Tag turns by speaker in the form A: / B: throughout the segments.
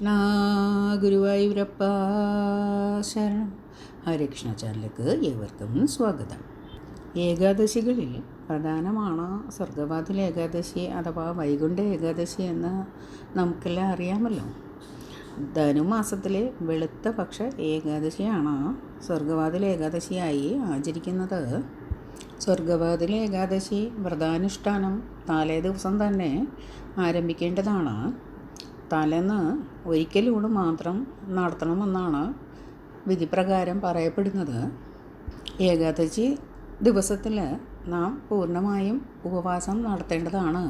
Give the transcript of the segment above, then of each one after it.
A: കൃഷ്ണ ഗുരുവായൂരപ്പ ശരണം. ഹരകൃഷ്ണ ചാനലിലേക്ക് ഏവർക്കും സ്വാഗതം. ഏകാദശികളിൽ പ്രധാനമാണ് സ്വർഗവാതിൽ ഏകാദശി അഥവാ വൈകുണ്ഠ ഏകാദശി എന്ന് നമുക്കെല്ലാം അറിയാമല്ലോ. ധനുമാസത്തിലെ വെളുത്ത പക്ഷ ഏകാദശിയാണ് സ്വർഗവാതിൽ ഏകാദശിയായി ആചരിക്കുന്നത്. സ്വർഗവാതിൽ ഏകാദശി വ്രതാനുഷ്ഠാനം തലേ ദിവസം തന്നെ ആരംഭിക്കേണ്ടതാണ്. തലേന്ന് ഒരിക്കലൂടെ മാത്രം നടത്തണമെന്നാണ് വിധിപ്രകാരം പറയപ്പെടുന്നത്. ഏകാദശി ദിവസത്തിൽ നാം പൂർണ്ണമായും ഉപവാസം നടത്തേണ്ടതാണ്.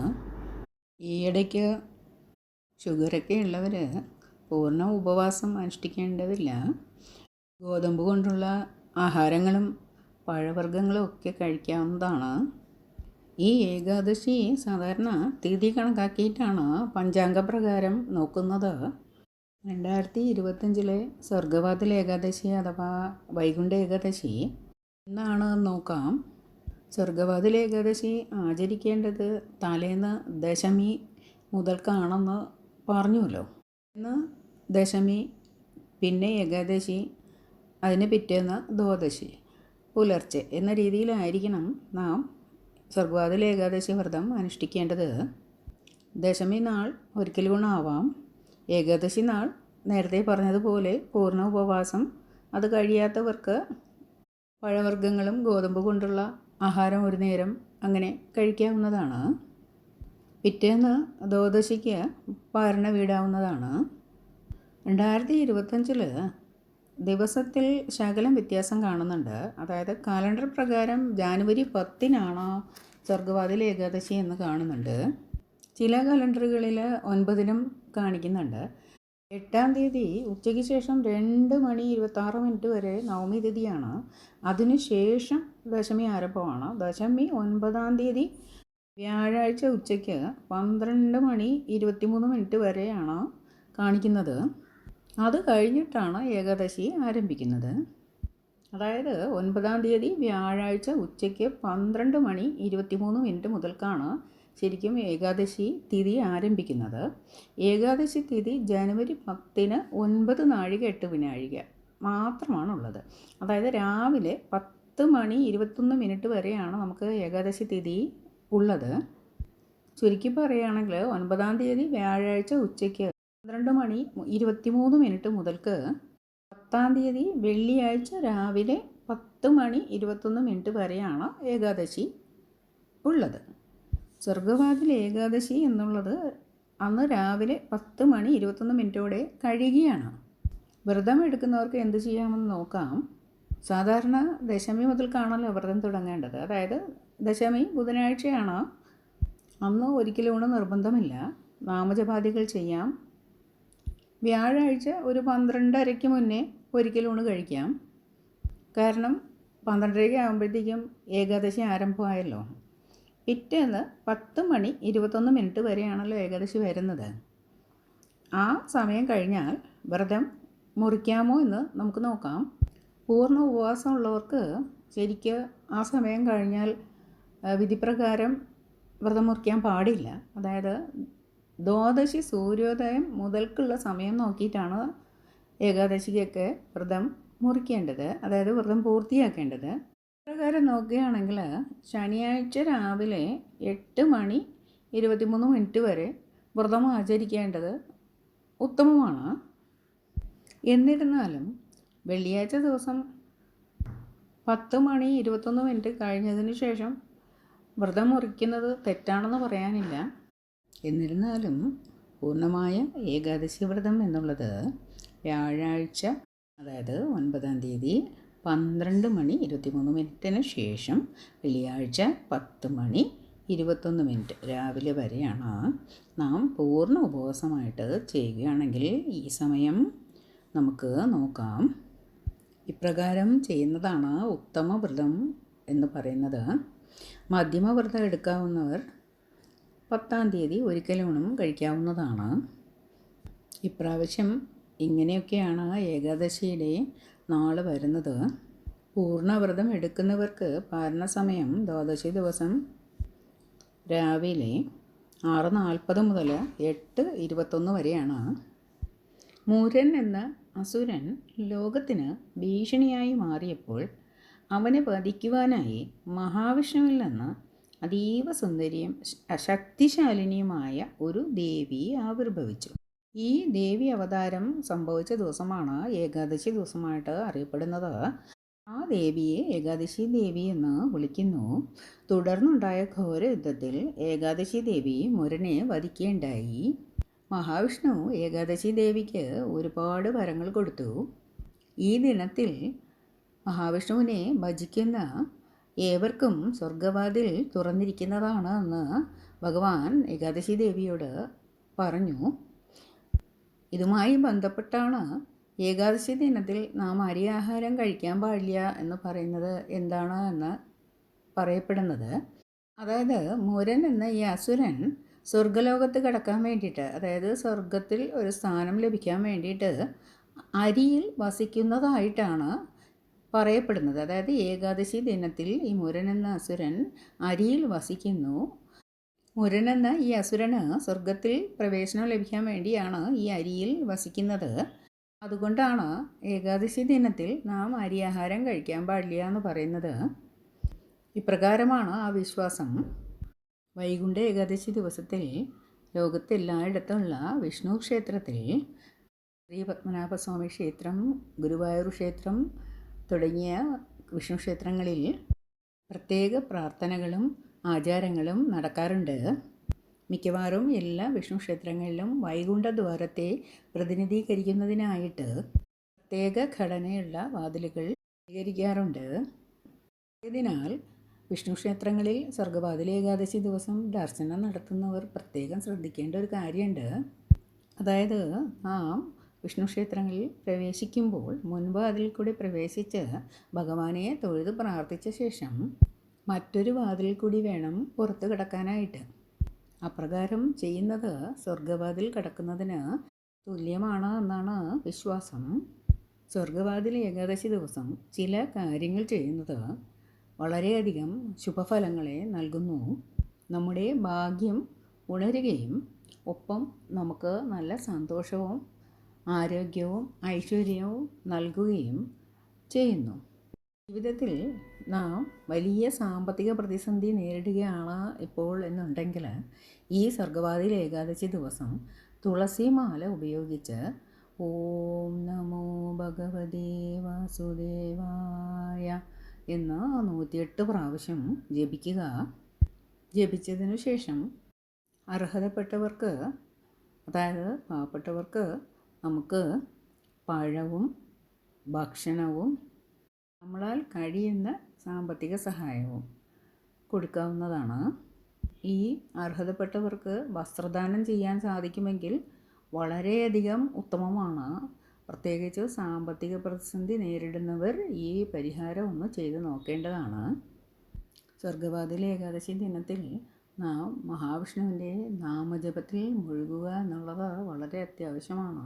A: ഈയിടയ്ക്ക് ഷുഗറൊക്കെ ഉള്ളവർ പൂർണ്ണ ഉപവാസം അനുഷ്ഠിക്കേണ്ടതില്ല. ഗോതമ്പ് കൊണ്ടുള്ള ആഹാരങ്ങളും പഴവർഗ്ഗങ്ങളും ഒക്കെ കഴിക്കാവുന്നതാണ്. ഈ ഏകാദശി സാധാരണ തീയതി കണക്കാക്കിയിട്ടാണ് പഞ്ചാംഗപ്രകാരം നോക്കുന്നത്. 2025 സ്വർഗവാതിൽ ഏകാദശി അഥവാ വൈകുണ്ഠ ഏകാദശി എന്നാണ് നോക്കാം. സ്വർഗവാതിൽ ഏകാദശി ആചരിക്കേണ്ടത് തലേന്ന് ദശമി മുതൽക്കാണെന്ന് പറഞ്ഞുവല്ലോ. ഇന്ന് ദശമി, പിന്നെ ഏകാദശി, അതിന് പിറ്റേന്ന് ദ്വാദശി, പുലർച്ചെ എന്ന രീതിയിലായിരിക്കണം നാം സ്വർഗവാതിൽ ഏകാദശി വ്രതം അനുഷ്ഠിക്കേണ്ടത്. ദശമി നാൾ ഒരിക്കൽ ഗുണമാവാം. ഏകാദശി നാൾ നേരത്തെ പറഞ്ഞതുപോലെ പൂർണ്ണ ഉപവാസം. അത് കഴിയാത്തവർക്ക് പഴവർഗ്ഗങ്ങളും ഗോതമ്പ് കൊണ്ടുള്ള ആഹാരം ഒരു നേരം അങ്ങനെ കഴിക്കാവുന്നതാണ്. പിറ്റേന്ന് ദ്വാദശിക്ക് പാരണ വീടാവുന്നതാണ്. 2025 ദിവസത്തിൽ ശകലം വ്യത്യാസം കാണുന്നുണ്ട്. അതായത് കാലണ്ടർ പ്രകാരം ജാനുവരി 10 സ്വർഗവാതിൽ ഏകാദശി എന്ന് കാണുന്നുണ്ട്. ചില കലണ്ടറുകളിൽ 9 കാണിക്കുന്നുണ്ട്. 8 തീയതി ഉച്ചയ്ക്ക് ശേഷം 2:26 വരെ നവമി തിഥിയാണ്. അതിനുശേഷം ദശമി ആരംഭമാണ്. ദശമി 9 തീയതി വ്യാഴാഴ്ച ഉച്ചയ്ക്ക് 12:23 വരെയാണ് കാണിക്കുന്നത്. അത് കഴിഞ്ഞിട്ടാണ് ഏകാദശി ആരംഭിക്കുന്നത്. അതായത് 9 തീയതി വ്യാഴാഴ്ച ഉച്ചയ്ക്ക് 12:23 മുതൽക്കാണ് ശരിക്കും ഏകാദശി തിഥി ആരംഭിക്കുന്നത്. ഏകാദശി തിഥി ജനുവരി 10 9:08 മാത്രമാണുള്ളത്. അതായത് രാവിലെ 10:21 വരെയാണ് നമുക്ക് ഏകാദശി തിഥി ഉള്ളത്. ചുരുക്കി പറയുകയാണെങ്കിൽ 9 തീയതി വ്യാഴാഴ്ച ഉച്ചയ്ക്ക് 12:23 മുതൽക്ക് 10 തീയതി വെള്ളിയാഴ്ച രാവിലെ 10:21 വരെയാണ് ഏകാദശി ഉള്ളത്. സ്വർഗവാതിൽ ഏകാദശി എന്നുള്ളത് അന്ന് രാവിലെ 10:21 കഴിയുകയാണ്. വ്രതം എടുക്കുന്നവർക്ക് എന്ത് ചെയ്യാമെന്ന് നോക്കാം. സാധാരണ ദശമി മുതൽക്കാണല്ലോ വ്രതം തുടങ്ങേണ്ടത്. അതായത് ദശമി ബുധനാഴ്ചയാണ്. അന്ന് ഒരിക്കലും നിർബന്ധമില്ല. നാമജപാദികൾ ചെയ്യാം. വ്യാഴാഴ്ച ഒരു 12:30 മുന്നേ ഒരിക്കലൂണ് കഴിക്കാം. കാരണം 12:30 ആകുമ്പോഴത്തേക്കും ഏകാദശി ആരംഭമായല്ലോ. പിറ്റേന്ന് 10:21 വരെയാണല്ലോ ഏകാദശി വരുന്നത്. ആ സമയം കഴിഞ്ഞാൽ വ്രതം മുറിക്കാമോ എന്ന് നമുക്ക് നോക്കാം. പൂർണ്ണ ഉപവാസമുള്ളവർക്ക് ശരിക്ക് ആ സമയം കഴിഞ്ഞാൽ വിധിപ്രകാരം വ്രതം മുറിക്കാൻ പാടില്ല. അതായത് ദ്വാദശി സൂര്യോദയം മുതൽക്കുള്ള സമയം നോക്കിയിട്ടാണ് ഏകാദശിക്കൊക്കെ വ്രതം മുറിക്കേണ്ടത്, അതായത് വ്രതം പൂർത്തിയാക്കേണ്ടത്. പ്രകാരം നോക്കുകയാണെങ്കിൽ ശനിയാഴ്ച രാവിലെ 8:23 വരെ വ്രതം ആചരിക്കേണ്ടത് ഉത്തമമാണ്. എന്നിരുന്നാലും വെള്ളിയാഴ്ച ദിവസം 10:21 കഴിഞ്ഞതിന് ശേഷം വ്രതം മുറിക്കുന്നത് തെറ്റാണെന്ന് പറയാനില്ല. എന്നിരുന്നാലും പൂർണ്ണമായ ഏകാദശി വ്രതം എന്നുള്ളത് വ്യാഴാഴ്ച, അതായത് 9 തീയതി 12:23 ശേഷം വെള്ളിയാഴ്ച 10:21 രാവിലെ വരെയാണ്. നാം പൂർണ്ണ ഉപവാസമായിട്ട് ചെയ്യുകയാണെങ്കിൽ ഈ സമയം നമുക്ക് നോക്കാം. ഇപ്രകാരം ചെയ്യുന്നതാണ് ഉത്തമ വ്രതം എന്ന് പറയുന്നത്. മധ്യമവ്രതം എടുക്കാവുന്നവർ 10 തീയതി ഒരിക്കലൂണും കഴിക്കാവുന്നതാണ്. ഇപ്രാവശ്യം ഇങ്ങനെയൊക്കെയാണ് ഏകാദശിയുടെ നാൾ വരുന്നത്. പൂർണ്ണവ്രതം എടുക്കുന്നവർക്ക് പാരണ സമയം ദ്വാദശി ദിവസം രാവിലെ 6:40 മുതൽ 8:21 വരെയാണ്. മൂരൻ എന്ന അസുരൻ ലോകത്തിന് ഭീഷണിയായി മാറിയപ്പോൾ അവനെ വധിക്കുവാനായി മഹാവിഷ്ണുവിൽ നിന്ന് അതീവ സുന്ദരിയും ശക്തിശാലിനിയുമായ ഒരു ദേവി ആവിർഭവിച്ചു. ഈ ദേവി അവതാരം സംഭവിച്ച ദിവസമാണ് ഏകാദശി ദിവസമായിട്ട് അറിയപ്പെടുന്നത്. ആ ദേവിയെ ഏകാദശി ദേവി എന്ന് വിളിക്കുന്നു. തുടർന്നുണ്ടായ ഘോര യുദ്ധത്തിൽ ഏകാദശി ദേവി മുരനെ വധിക്കുകയുണ്ടായി. മഹാവിഷ്ണു ഏകാദശി ദേവിക്ക് ഒരുപാട് വരങ്ങൾ കൊടുത്തു. ഈ ദിനത്തിൽ മഹാവിഷ്ണുവിനെ ഭജിക്കുന്ന ഏവർക്കും സ്വർഗവാതിൽ തുറന്നിരിക്കുന്നതാണ് എന്ന് ഭഗവാൻ ഏകാദശി ദേവിയോട് പറഞ്ഞു. ഇതുമായി ബന്ധപ്പെട്ടാണ് ഏകാദശി ദിനത്തിൽ നാം അരിയാഹാരം കഴിക്കാൻ പാടില്ല എന്ന് പറയുന്നത് എന്താണ് എന്ന് പറയപ്പെടുന്നത്. അതായത് മുരൻ എന്ന ഈ അസുരൻ സ്വർഗലോകത്ത് കിടക്കാൻ വേണ്ടിയിട്ട്, അതായത് സ്വർഗത്തിൽ ഒരു സ്ഥാനം ലഭിക്കാൻ വേണ്ടിയിട്ട് അരിയിൽ വസിക്കുന്നതായിട്ടാണ് പറയപ്പെടുന്നത്. അതായത് ഏകാദശി ദിനത്തിൽ ഈ മുരൻ എന്ന അസുരൻ അരിയിൽ വസിക്കുന്നു. മുരൻ എന്ന ഈ അസുരന് സ്വർഗത്തിൽ പ്രവേശനം ലഭിക്കാൻ വേണ്ടിയാണ് ഈ അരിയിൽ വസിക്കുന്നത്. അതുകൊണ്ടാണ് ഏകാദശി ദിനത്തിൽ നാം അരിയാഹാരം കഴിക്കാൻ പാടില്ല എന്ന് പറയുന്നത്. ഇപ്രകാരമാണ് ആ വിശ്വാസം. വൈകുണ്ഠ ഏകാദശി ദിവസത്തിൽ ലോകത്തെല്ലായിടത്തുമുള്ള വിഷ്ണു ക്ഷേത്രത്തിൽ, ശ്രീ പത്മനാഭസ്വാമി ക്ഷേത്രം, ഗുരുവായൂർ ക്ഷേത്രം തുടങ്ങിയ വിഷ്ണു ക്ഷേത്രങ്ങളിൽ പ്രത്യേക പ്രാർത്ഥനകളും ആചാരങ്ങളും നടക്കാറുണ്ട്. മിക്കവാറും എല്ലാ വിഷ്ണു ക്ഷേത്രങ്ങളിലും വൈകുണ്ഠ ദ്വാരത്തെ പ്രതിനിധീകരിക്കുന്നതിനായിട്ട് പ്രത്യേക ഘടനയുള്ള വാതിലുകൾ സ്വീകരിക്കാറുണ്ട്. ഇതിനാൽ വിഷ്ണു ക്ഷേത്രങ്ങളിൽ സ്വർഗവാതിൽ ഏകാദശി ദിവസം ദർശനം നടത്തുന്നവർ പ്രത്യേകം ശ്രദ്ധിക്കേണ്ട ഒരു കാര്യമുണ്ട്. അതായത് നാം വിഷ്ണു ക്ഷേത്രങ്ങളിൽ പ്രവേശിക്കുമ്പോൾ മുൻവാതിൽ കൂടി പ്രവേശിച്ച് ഭഗവാനെ തൊഴുത് പ്രാർത്ഥിച്ച ശേഷം മറ്റൊരു വാതിൽ കൂടി വേണം പുറത്ത് കിടക്കാനായിട്ട്. അപ്രകാരം ചെയ്യുന്നത് സ്വർഗവാതിൽ കടക്കുന്നതിന് തുല്യമാണ് എന്നാണ് വിശ്വാസം. സ്വർഗവാതിൽ ഏകാദശി ദിവസം ചില കാര്യങ്ങൾ ചെയ്യുന്നത് വളരെയധികം ശുഭഫലങ്ങളെ നൽകുന്നു. നമ്മുടെ ഭാഗ്യം ഉണരുകയും ഒപ്പം നമുക്ക് നല്ല സന്തോഷവും ആരോഗ്യവും ഐശ്വര്യവും നൽകുകയും ചെയ്യുന്നു. ജീവിതത്തിൽ നാം വലിയ സാമ്പത്തിക പ്രതിസന്ധി നേരിടുകയാണ് ഇപ്പോൾ എന്നുണ്ടെങ്കിൽ ഈ സ്വർഗവാതിൽ ഏകാദശി ദിവസം തുളസിമാല ഉപയോഗിച്ച് ഓം നമോ ഭഗവതേ വാസുദേവായ എന്ന് 108 പ്രാവശ്യം ജപിക്കുക. ജപിച്ചതിനു ശേഷം അർഹതപ്പെട്ടവർക്ക്, അതായത് പാവപ്പെട്ടവർക്ക് നമുക്ക് പഴവും ഭക്ഷണവും നമ്മളാൽ കഴിയുന്ന സാമ്പത്തിക സഹായവും കൊടുക്കാവുന്നതാണ്. ഈ അർഹതപ്പെട്ടവർക്ക് വസ്ത്രദാനം ചെയ്യാൻ സാധിക്കുമെങ്കിൽ വളരെയധികം ഉത്തമമാണ്. പ്രത്യേകിച്ച് സാമ്പത്തിക പ്രതിസന്ധി നേരിടുന്നവർ ഈ പരിഹാരം ഒന്ന് ചെയ്തു നോക്കേണ്ടതാണ്. സ്വർഗവാതിൽ ഏകാദശി ദിനത്തിൽ നാം മഹാവിഷ്ണുവിൻ്റെ നാമജപത്തിൽ മുഴുകുക എന്നുള്ളത് വളരെ അത്യാവശ്യമാണ്.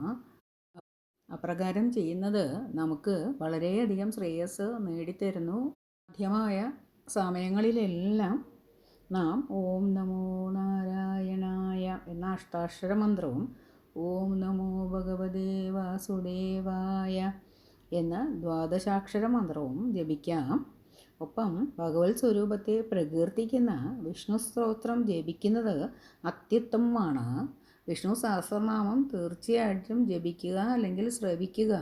A: അപ്രകാരം ചെയ്യുന്നത് നമുക്ക് വളരെയധികം ശ്രേയസ് നേടിത്തരുന്നു. സാധ്യമായ സമയങ്ങളിലെല്ലാം നാം ഓം നമോ നാരായണായ എന്ന അഷ്ടാക്ഷര മന്ത്രവും ഓം നമോ ഭഗവതേ വാസുദേവായ എന്ന ദ്വാദശാക്ഷര മന്ത്രവും ജപിക്കാം. ഒപ്പം ഭഗവത് സ്വരൂപത്തെ പ്രകീർത്തിക്കുന്ന വിഷ്ണു സ്തോത്രം ജപിക്കുന്നത് അത്യുത്തമമാണ്. വിഷ്ണു സഹസ്രനാമം തീർച്ചയായിട്ടും ജപിക്കുക അല്ലെങ്കിൽ ശ്രവിക്കുക.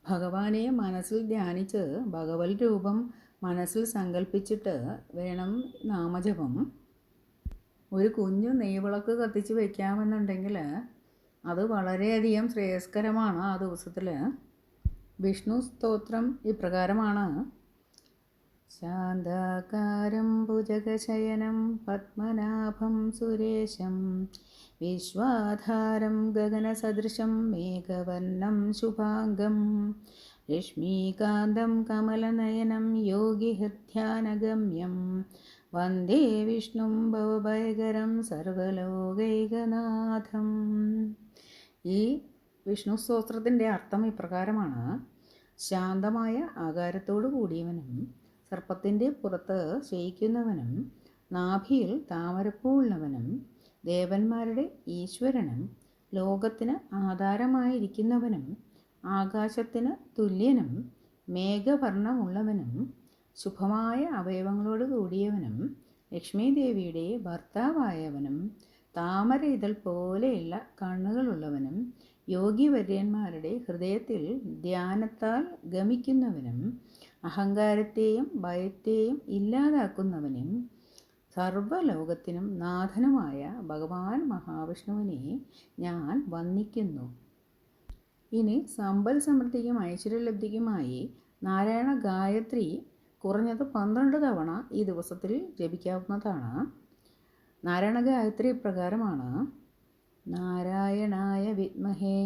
A: ഭഗവാനെ മനസ്സിൽ ധ്യാനിച്ച് ഭഗവത് രൂപം മനസ്സിൽ സങ്കല്പിച്ചിട്ട് വേണം നാമജപം. ഒരു കുഞ്ഞു നെയ്വിളക്ക് കത്തിച്ച് വയ്ക്കാമെന്നുണ്ടെങ്കിൽ അത് വളരെയധികം ശ്രേയസ്കരമാണ്. ആ ദിവസത്തിൽ വിഷ്ണു സ്തോത്രം ഇപ്രകാരമാണ്: ശാന്താകാരം ഭുജഗശയനം പത്മനാഭം സുരേശം വിശ്വാധാരം ഗഗനസദൃശം മേഘവർണം ശുഭാംഗം രശ്മീകാന്തം കമലനയനം യോഗിഹൃദ്ധ്യാനഗമ്യം വന്ദേ വിഷ്ണും ഭവഭയകരം സർവലോകൈകനാഥം. ഈ വിഷ്ണു സ്തോത്രത്തിൻ്റെ അർത്ഥം ഇപ്രകാരമാണ്: ശാന്തമായ ആകാരത്തോടു കൂടിയവനും സർപ്പത്തിൻ്റെ പുറത്ത് ശയിക്കുന്നവനും നാഭിയിൽ താമരപ്പൂ ഉള്ളവനും ദേവന്മാരുടെ ഈശ്വരനും ലോകത്തിന് ആധാരമായിരിക്കുന്നവനും ആകാശത്തിന് തുല്യനും മേഘവർണ്ണമുള്ളവനും ശുഭമായ അവയവങ്ങളോട് കൂടിയവനും ലക്ഷ്മി ദേവിയുടെ ഭർത്താവായവനും താമര ഇതൾ പോലെയുള്ള കണ്ണുകളുള്ളവനും യോഗിവര്യന്മാരുടെ ഹൃദയത്തിൽ ധ്യാനത്താൽ ഗമിക്കുന്നവനും അഹങ്കാരത്തെയും ഭയത്തെയും ഇല്ലാതാക്കുന്നവനും സർവ്വലോകത്തിനും നാഥനുമായ ഭഗവാൻ മഹാവിഷ്ണുവിനെ ഞാൻ വന്ദിക്കുന്നു. ഇനി സമ്പൽ സമൃദ്ധിക്കും ഐശ്വര്യലബ്ധിക്കുമായി നാരായണ ഗായത്രി കുറഞ്ഞത് 12 തവണ ഈ ദിവസത്തിൽ ജപിക്കാവുന്നതാണ്. നാരായണ ഗായത്രി പ്രകാരമാണ്: നാരായണായ വിദ്മഹേ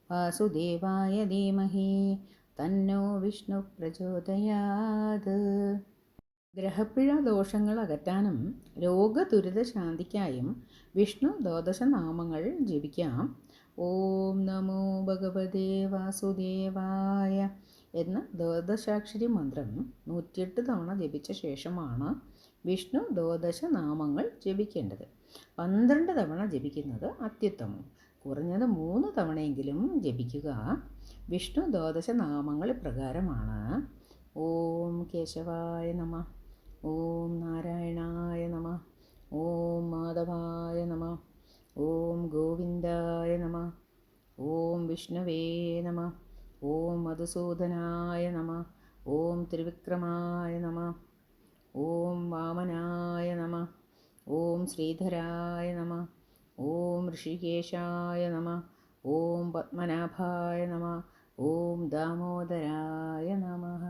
A: വാസുദേവായ ധീമഹി തന്നോ വിഷ്ണു പ്രചോദയാത്. ഗ്രഹപ്പിഴ ദോഷങ്ങൾ അകറ്റാനും രോഗദുരിത ശാന്തിക്കായും വിഷ്ണു ദ്വാദശനാമങ്ങൾ ജപിക്കാം. ഓം നമോ ഭഗവതേ വാസുദേവായ എന്ന ദ്വാദശാക്ഷരി മന്ത്രം 108 തവണ ജപിച്ച ശേഷമാണ് വിഷ്ണു ദ്വാദശനാമങ്ങൾ ജപിക്കേണ്ടത്. 12 തവണ ജപിക്കുന്നത് അത്യുത്തമം. കുറഞ്ഞത് 3 തവണയെങ്കിലും ജപിക്കുക. വിഷ്ണു ദ്വാദശനാമങ്ങൾ പ്രകാരമാണ്: ഓം കേശവായ നമഃ, ഓം നാരായണായ നമഃ, ഓം മാധവായ നമഃ, ഓം ഗോവിന്ദായ നമഃ, ഓം വിഷ്ണവേ നമഃ, ഓം മധുസൂദനായ നമഃ, ഓം ത്രിവിക്രമായ നമഃ, ഓം വാമനായ നമഃ, ഓം ശ്രീധരായ നമഃ, ഓം ഋഷികേശായ നമഃ, ഓം പത്മനാഭായ നമഃ, ഓം ദാമോദരായ നമഃ.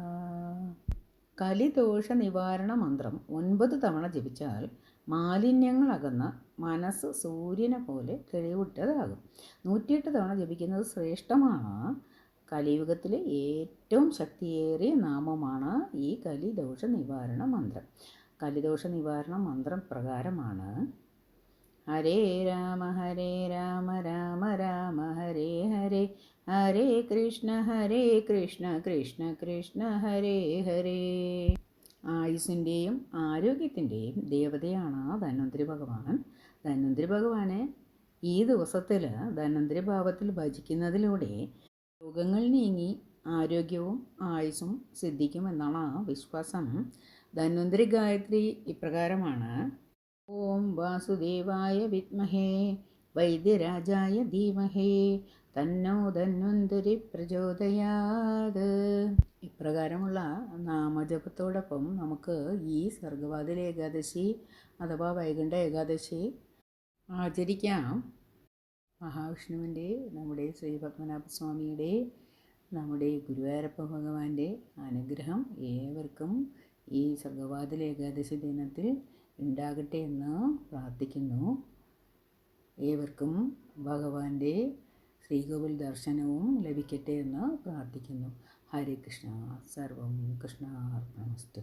A: കലിദോഷ നിവാരണ മന്ത്രം 9 തവണ ജപിച്ചാൽ മാലിന്യങ്ങൾ അകന്ന മനസ്സ് സൂര്യനെ പോലെ തെളിവുറ്റതാകും. 108 തവണ ജപിക്കുന്നത് ശ്രേഷ്ഠമാണ്. കലിയുഗത്തിലെ ഏറ്റവും ശക്തിയേറിയ നാമമാണ് ഈ കലിദോഷ നിവാരണ മന്ത്രം. കലിദോഷ നിവാരണ മന്ത്രം പ്രകാരമാണ്: ഹരേ രാമ രാമ രാമ ഹരേ ഹരേ, ഹരേ കൃഷ്ണ കൃഷ്ണ കൃഷ്ണ ഹരേ ഹരേ. ആയുസ്സിൻ്റെയും ആരോഗ്യത്തിൻ്റെയും ദേവതയാണ് ധന്വന്തരി ഭഗവാൻ. ധന്വന്തരി ഭഗവാനെ ഈ ദിവസത്തിൽ ധന്വന്തരി ഭാവത്തിൽ ഭജിക്കുന്നതിലൂടെ രോഗങ്ങൾ നീങ്ങി ആരോഗ്യവും ആയുസ്സും സിദ്ധിക്കുമെന്നാണ് വിശ്വാസം. ധന്വന്തരി ഗായത്രി ഇപ്രകാരമാണ്: ഓം വാസുദേവായ വിദ്മഹേ വൈദ്യരാജായ ധീമഹേ തന്നോ ധന്വന്തരി പ്രചോദയാത്. ഇപ്രകാരമുള്ള നാമജപത്തോടൊപ്പം നമുക്ക് ഈ സർഗ്ഗവാതിൽ ഏകാദശി അഥവാ വൈകുണ്ഠ ഏകാദശി ആചരിക്കാം. മഹാവിഷ്ണുവിൻ്റെ, നമ്മുടെ ശ്രീ പത്മനാഭസ്വാമിയുടെ, നമ്മുടെ ഗുരുവായൂരപ്പ ഭഗവാന്റെ അനുഗ്രഹം ഏവർക്കും ഈ സർഗ്ഗവാതിൽ ഏകാദശി ദിനത്തിൽ ഉണ്ടാകട്ടെ എന്ന് പ്രാർത്ഥിക്കുന്നു. ഏവർക്കും ഭഗവാന്റെ ശ്രീകോവിൽ ദർശനവും ലഭിക്കട്ടെ എന്ന് പ്രാർത്ഥിക്കുന്നു. ഹരേ കൃഷ്ണ. സർവം കൃഷ്ണാർപ്പണമസ്തു.